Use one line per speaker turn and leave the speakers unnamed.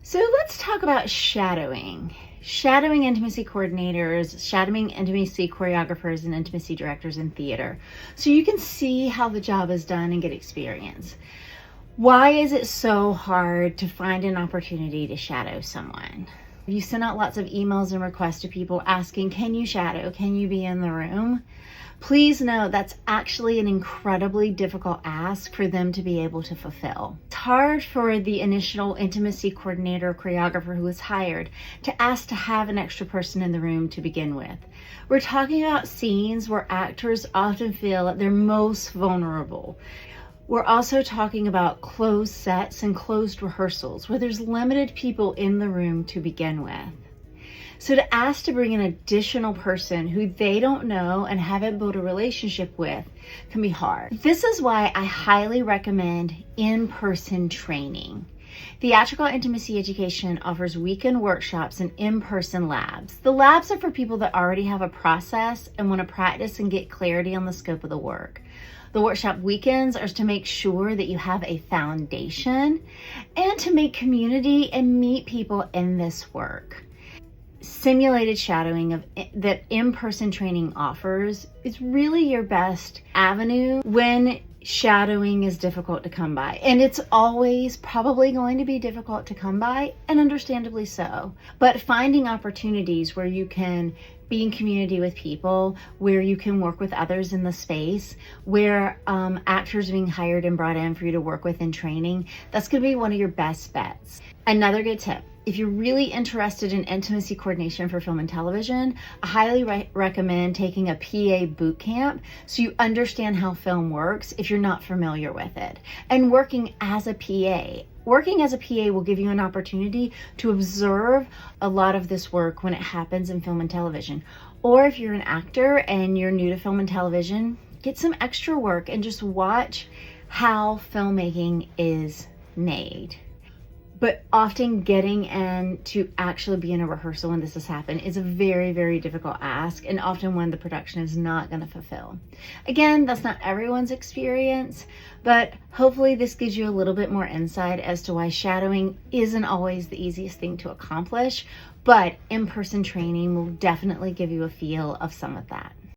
So let's talk about shadowing. Shadowing intimacy coordinators, shadowing intimacy choreographers, and intimacy directors in theater. So you can see how the job is done and get experience. Why is it so hard to find an opportunity to shadow someone? You send out lots of emails and requests to people asking, can you shadow? Can you be in the room? Please know that's actually an incredibly difficult ask for them to be able to fulfill. It's hard for the initial intimacy coordinator or choreographer who is hired to ask to have an extra person in the room to begin with. We're talking about scenes where actors often feel at their most vulnerable. We're also talking about closed sets and closed rehearsals where there's limited people in the room to begin with. So to ask to bring an additional person who they don't know and haven't built a relationship with can be hard. This is why I highly recommend in-person training. Theatrical Intimacy Education offers weekend workshops and in-person labs. The labs are for people that already have a process and want to practice and get clarity on the scope of the work. The workshop weekends are to make sure that you have a foundation and to make community and meet people in this work. Simulated shadowing that in-person training offers is really your best avenue when shadowing is difficult to come by. And it's always probably going to be difficult to come by, and understandably so. But finding opportunities where you can be in community with people, where you can work with others in the space, where actors are being hired and brought in for you to work with in training, that's going to be one of your best bets. Another good tip, if you're really interested in intimacy coordination for film and television, I highly recommend taking a PA boot camp so you understand how film works if you're not familiar with it. And working as a PA. Working as a PA will give you an opportunity to observe a lot of this work when it happens in film and television. Or if you're an actor and you're new to film and television, get some extra work and just watch how filmmaking is made. But often getting in to actually be in a rehearsal when this has happened is a very, very difficult ask, and often one the production is not going to fulfill. Again, that's not everyone's experience, but hopefully this gives you a little bit more insight as to why shadowing isn't always the easiest thing to accomplish, but in-person training will definitely give you a feel of some of that.